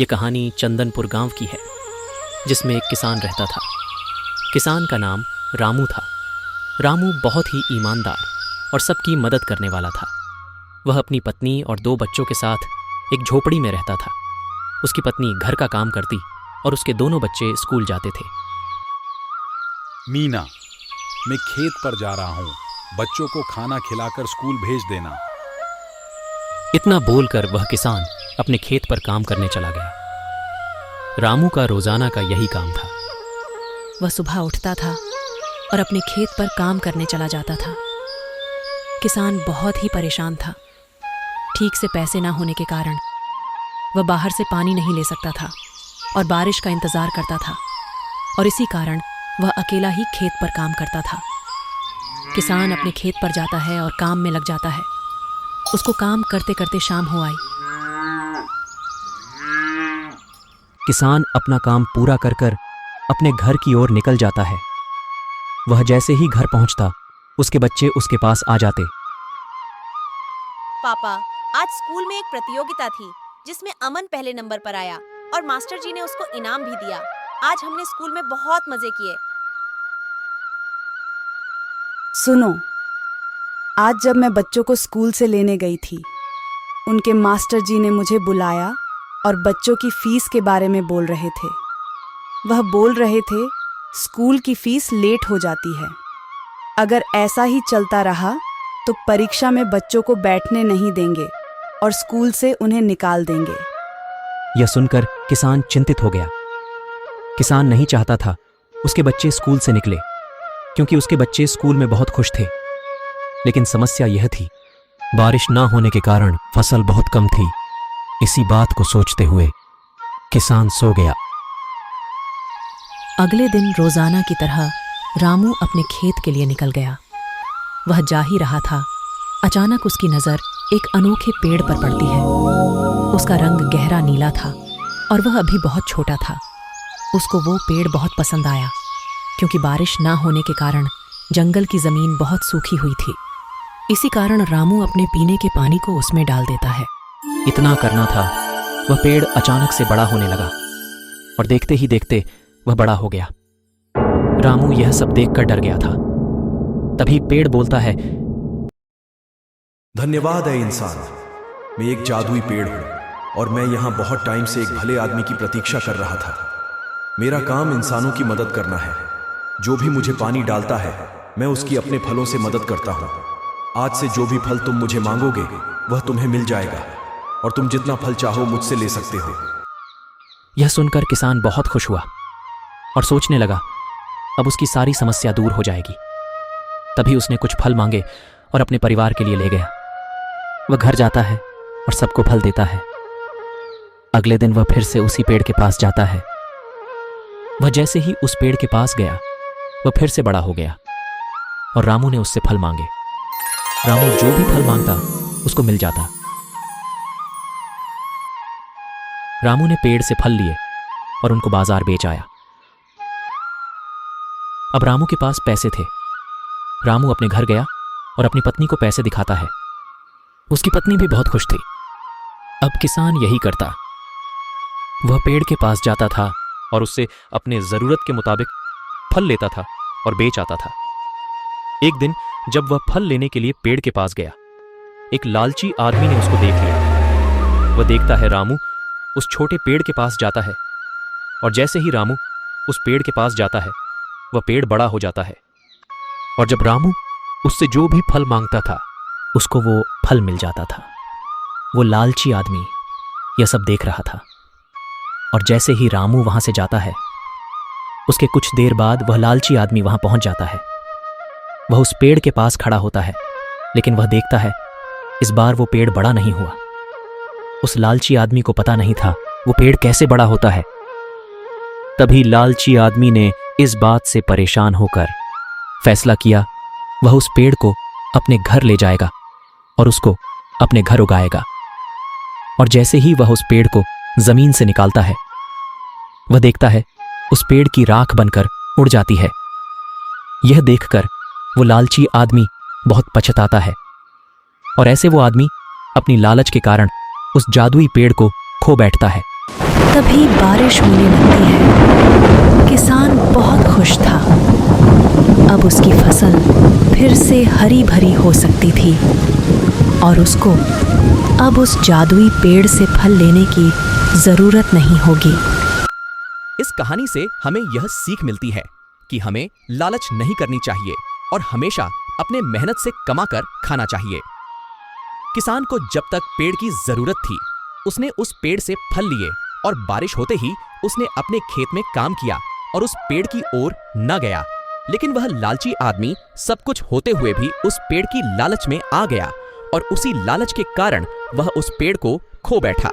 ये कहानी चंदनपुर गांव की है, जिसमें एक किसान रहता था। किसान का नाम रामू था। रामू बहुत ही ईमानदार और सबकी मदद करने वाला था। वह अपनी पत्नी और 2 बच्चों के साथ एक झोपड़ी में रहता था। उसकी पत्नी घर का काम करती और उसके दोनों बच्चे स्कूल जाते थे। मीना, मैं खेत पर जा रहा हूँ, बच्चों को खाना खिलाकर स्कूल भेज देना। इतना बोलकर वह किसान अपने खेत पर काम करने चला गया। रामू का रोजाना का यही काम था। वह सुबह उठता था और अपने खेत पर काम करने चला जाता था। किसान बहुत ही परेशान था। ठीक से पैसे ना होने के कारण वह बाहर से पानी नहीं ले सकता था और बारिश का इंतजार करता था, और इसी कारण वह अकेला ही खेत पर काम करता था। किसान अपने खेत पर जाता है और काम में लग जाता है। उसको काम करते करते शाम हो आई। किसान अपना काम पूरा कर कर अपने घर की ओर निकल जाता है। वह जैसे ही घर पहुंचता, उसके बच्चे उसके पास आ जाते। पापा, आज स्कूल में एक प्रतियोगिता थी जिसमें अमन पहले नंबर पर आया और मास्टर जी ने उसको इनाम भी दिया। आज हमने स्कूल में बहुत मजे किए। सुनो, आज जब मैं बच्चों को स्कूल से लेने गई थी, उनके मास्टर जी ने मुझे बुलाया और बच्चों की फीस के बारे में बोल रहे थे। वह बोल रहे थे स्कूल की फीस लेट हो जाती है। अगर ऐसा ही चलता रहा तो परीक्षा में बच्चों को बैठने नहीं देंगे और स्कूल से उन्हें निकाल देंगे। यह सुनकर किसान चिंतित हो गया। किसान नहीं चाहता था उसके बच्चे स्कूल से निकले, क्योंकि उसके बच्चे स्कूल में बहुत खुश थे। लेकिन समस्या यह थी, बारिश ना होने के कारण फसल बहुत कम थी। इसी बात को सोचते हुए किसान सो गया। अगले दिन रोजाना की तरह रामू अपने खेत के लिए निकल गया। वह जा ही रहा था, अचानक उसकी नजर एक अनोखे पेड़ पर पड़ती है। उसका रंग गहरा नीला था और वह अभी बहुत छोटा था। उसको वो पेड़ बहुत पसंद आया, क्योंकि बारिश ना होने के कारण जंगल की जमीन बहुत सूखी हुई थी। इसी कारण रामू अपने पीने के पानी को उसमें डाल देता है। इतना करना था, वह पेड़ अचानक से बड़ा होने लगा और देखते ही देखते वह बड़ा हो गया। रामू यह सब देखकर डर गया था। तभी पेड़ बोलता है, धन्यवाद है इंसान, मैं एक जादुई पेड़ हूं और मैं यहां बहुत टाइम से एक भले आदमी की प्रतीक्षा कर रहा था। मेरा काम इंसानों की मदद करना है। जो भी मुझे पानी डालता है, मैं उसकी अपने फलों से मदद करता हूं। आज से जो भी फल तुम मुझे मांगोगे वह तुम्हें मिल जाएगा, और तुम जितना फल चाहो मुझसे ले सकते हो। यह सुनकर किसान बहुत खुश हुआ और सोचने लगा, अब उसकी सारी समस्या दूर हो जाएगी। तभी उसने कुछ फल मांगे और अपने परिवार के लिए ले गया। वह घर जाता है और सबको फल देता है। अगले दिन वह फिर से उसी पेड़ के पास जाता है। वह जैसे ही उस पेड़ के पास गया, वह फिर से बड़ा हो गया और रामू ने उससे फल मांगे। रामू जो भी फल मांगता उसको मिल जाता। रामू ने पेड़ से फल लिए और उनको बाजार बेच आया। अब रामू के पास पैसे थे। रामू अपने घर गया और अपनी पत्नी को पैसे दिखाता है। उसकी पत्नी भी बहुत खुश थी। अब किसान यही करता, वह पेड़ के पास जाता था और उससे अपने जरूरत के मुताबिक फल लेता था और बेच आता था। एक दिन जब वह फल लेने के लिए पेड़ के पास गया, एक लालची आदमी ने उसको देख लिया। वह देखता है रामू उस छोटे पेड़ के पास जाता है, और जैसे ही रामू उस पेड़ के पास जाता है, वह पेड़ बड़ा हो जाता है। और जब रामू उससे जो भी फल मांगता था, उसको वो फल मिल जाता था। वो लालची आदमी यह सब देख रहा था, और जैसे ही रामू वहां से जाता है, उसके कुछ देर बाद वह लालची आदमी वहां पहुंच जाता है। वह उस पेड़ के पास खड़ा होता है, लेकिन वह देखता है इस बार वो पेड़ बड़ा नहीं हुआ। उस लालची आदमी को पता नहीं था वो पेड़ कैसे बड़ा होता है। तभी लालची आदमी ने इस बात से परेशान होकर फैसला किया, वह उस पेड़ को अपने घर ले जाएगा और उसको अपने घर उगाएगा। और जैसे ही वह उस पेड़ को जमीन से निकालता है, वह देखता है उस पेड़ की राख बनकर उड़ जाती है। यह देखकर वो लालची आदमी बहुत पछताता है, और ऐसे वो आदमी अपनी लालच के कारण उस जादुई पेड़ को खो बैठता है। तभी बारिश होने लगती है। किसान बहुत खुश था। अब उसकी फसल फिर से हरी भरी हो सकती थी और उसको अब उस जादुई पेड़ से फल लेने की जरूरत नहीं होगी। इस कहानी से हमें यह सीख मिलती है कि हमें लालच नहीं करनी चाहिए और हमेशा अपने मेहनत से कमाकर खाना चाहिए। किसान को जब तक पेड़ की जरूरत थी उसने उस पेड़ से फल लिए और बारिश होते ही उसने अपने खेत में काम किया और उस पेड़ की ओर न गया। लेकिन वह लालची आदमी सब कुछ होते हुए भी उस पेड़ की लालच में आ गया और उसी लालच के कारण वह उस पेड़ को खो बैठा।